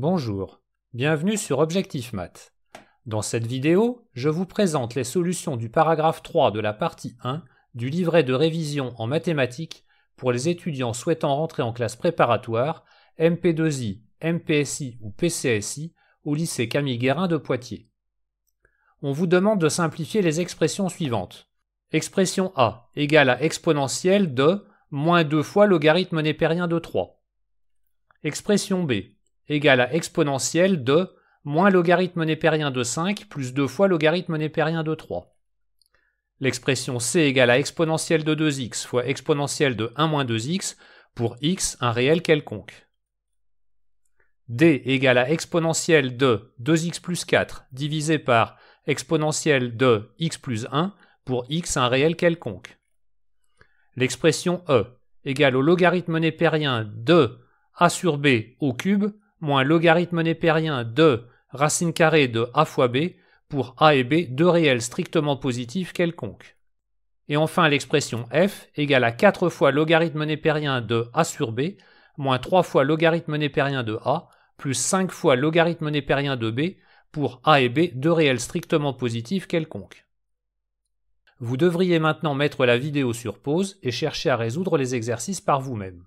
Bonjour, bienvenue sur Objectif Math. Dans cette vidéo, je vous présente les solutions du paragraphe 3 de la partie 1 du livret de révision en mathématiques pour les étudiants souhaitant rentrer en classe préparatoire, MP2I, MPSI ou PCSI au lycée Camille Guérin de Poitiers. On vous demande de simplifier les expressions suivantes. Expression A égale à exponentielle de moins 2 fois logarithme népérien de 3. Expression B égale à exponentielle de moins logarithme népérien de 5 plus 2 fois logarithme népérien de 3. L'expression C égale à exponentielle de 2x fois exponentielle de 1 moins 2x pour x un réel quelconque. D égale à exponentielle de 2x plus 4 divisé par exponentielle de x plus 1 pour x un réel quelconque. L'expression E égale au logarithme népérien de a sur b au cube moins logarithme népérien de racine carrée de a fois b pour a et b deux réels strictement positifs quelconques. Et enfin l'expression f égale à 4 fois logarithme népérien de a sur b moins 3 fois logarithme népérien de a plus 5 fois logarithme népérien de b pour a et b deux réels strictement positifs quelconques. Vous devriez maintenant mettre la vidéo sur pause et chercher à résoudre les exercices par vous-même.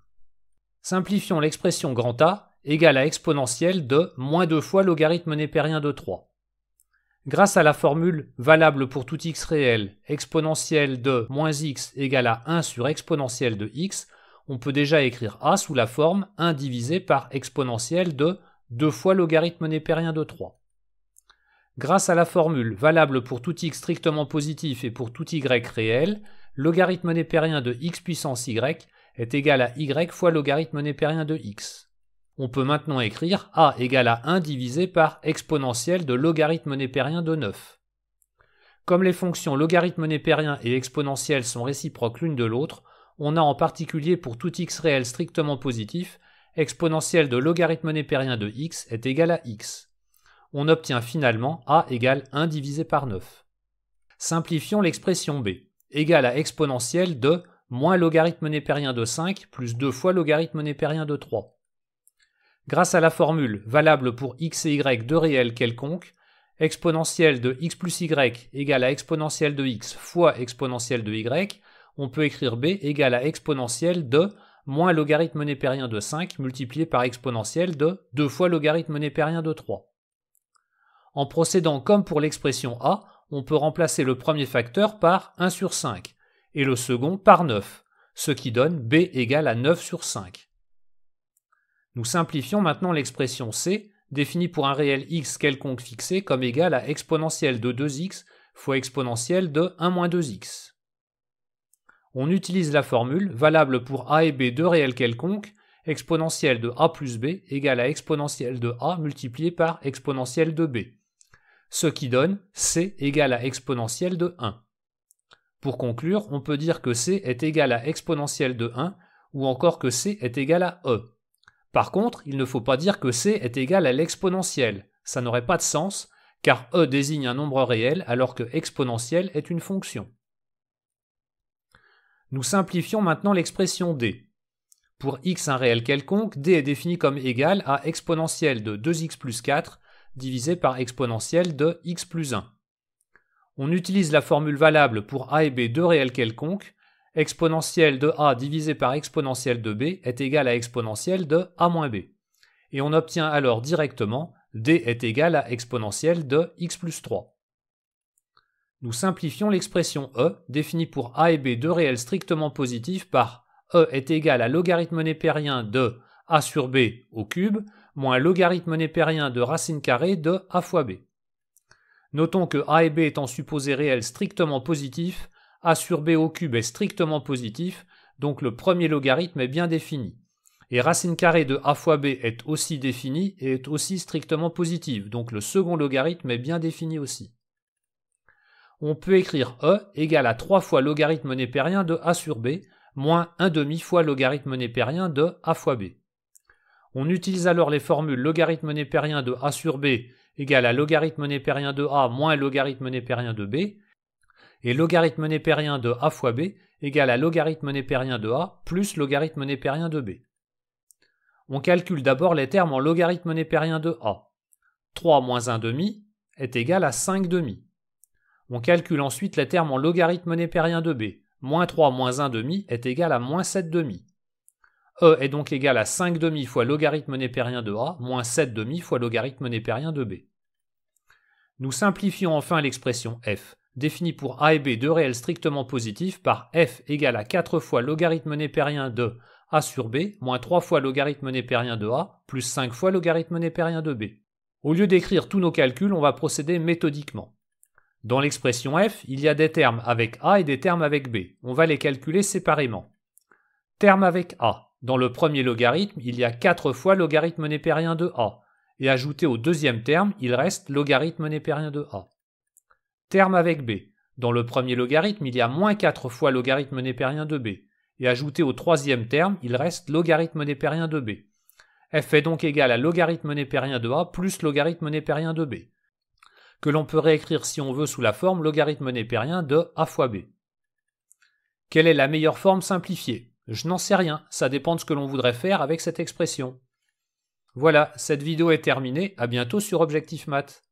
Simplifions l'expression grand A égale à exponentielle de moins 2 fois logarithme népérien de 3. Grâce à la formule valable pour tout x réel, exponentielle de moins x égale à 1 sur exponentielle de x, on peut déjà écrire A sous la forme 1 divisé par exponentielle de 2 fois logarithme népérien de 3. Grâce à la formule valable pour tout x strictement positif et pour tout y réel, logarithme népérien de x puissance y est égal à y fois logarithme népérien de x. On peut maintenant écrire A égale à 1 divisé par exponentielle de logarithme népérien de 9. Comme les fonctions logarithme népérien et exponentielle sont réciproques l'une de l'autre, on a en particulier pour tout x réel strictement positif, exponentielle de logarithme népérien de x est égal à x. On obtient finalement A égale 1 divisé par 9. Simplifions l'expression B, égale à exponentielle de moins logarithme népérien de 5 plus 2 fois logarithme népérien de 3. Grâce à la formule valable pour x et y deux réels quelconques, exponentielle de x plus y égale à exponentielle de x fois exponentielle de y, on peut écrire b égale à exponentielle de moins logarithme népérien de 5 multiplié par exponentielle de 2 fois logarithme népérien de 3. En procédant comme pour l'expression a, on peut remplacer le premier facteur par 1 sur 5 et le second par 9, ce qui donne b égale à 9 sur 5. Nous simplifions maintenant l'expression c, définie pour un réel x quelconque fixé comme égal à exponentielle de 2x fois exponentielle de 1 moins 2x. On utilise la formule valable pour a et b deux réels quelconques, exponentielle de a plus b égale à exponentielle de a multiplié par exponentielle de b, ce qui donne c égale à exponentielle de 1. Pour conclure, on peut dire que c est égal à exponentielle de 1 ou encore que c est égal à e. Par contre, il ne faut pas dire que c est égal à l'exponentielle, ça n'aurait pas de sens, car e désigne un nombre réel alors que exponentielle est une fonction. Nous simplifions maintenant l'expression d. Pour x un réel quelconque, d est défini comme égal à exponentielle de 2x plus 4 divisé par exponentielle de x plus 1. On utilise la formule valable pour a et b deux réels quelconques, exponentielle de a divisé par exponentielle de b est égal à exponentielle de a moins b. Et on obtient alors directement d est égal à exponentielle de x plus 3. Nous simplifions l'expression e, définie pour a et b deux réels strictement positifs par e est égal à logarithme népérien de a sur b au cube moins logarithme népérien de racine carrée de a fois b. Notons que a et b étant supposés réels strictement positifs, a sur b au cube est strictement positif, donc le premier logarithme est bien défini. Et racine carrée de a fois b est aussi définie et est aussi strictement positive, donc le second logarithme est bien défini aussi. On peut écrire e égale à 3 fois logarithme népérien de a sur b, moins 1 demi fois logarithme népérien de a fois b. On utilise alors les formules logarithme népérien de a sur b égale à logarithme népérien de a moins logarithme népérien de b, et logarithme népérien de a fois b égale à logarithme népérien de a plus logarithme népérien de b. On calcule d'abord les termes en logarithme népérien de A. 3 moins 1 demi est égal à 5 demi. On calcule ensuite les termes en logarithme népérien de B. Moins 3 moins 1 demi est égal à moins 7 demi. E est donc égal à 5 demi fois logarithme népérien de A moins 7 demi fois logarithme népérien de B. Nous simplifions enfin l'expression f, définie pour A et B deux réels strictement positifs par f égale à 4 fois logarithme népérien de A sur B moins 3 fois logarithme népérien de A plus 5 fois logarithme népérien de B. Au lieu d'écrire tous nos calculs, on va procéder méthodiquement. Dans l'expression f, il y a des termes avec A et des termes avec B. On va les calculer séparément. Terme avec A. Dans le premier logarithme, il y a 4 fois logarithme népérien de A. Et ajouté au deuxième terme, il reste logarithme népérien de A. Terme avec B. Dans le premier logarithme, il y a moins 4 fois logarithme népérien de B. Et ajouté au troisième terme, il reste logarithme népérien de B. F est donc égal à logarithme népérien de A plus logarithme népérien de B, que l'on peut réécrire si on veut sous la forme logarithme népérien de A fois B. Quelle est la meilleure forme simplifiée? Je n'en sais rien, ça dépend de ce que l'on voudrait faire avec cette expression. Voilà, cette vidéo est terminée, à bientôt sur Objectif Math.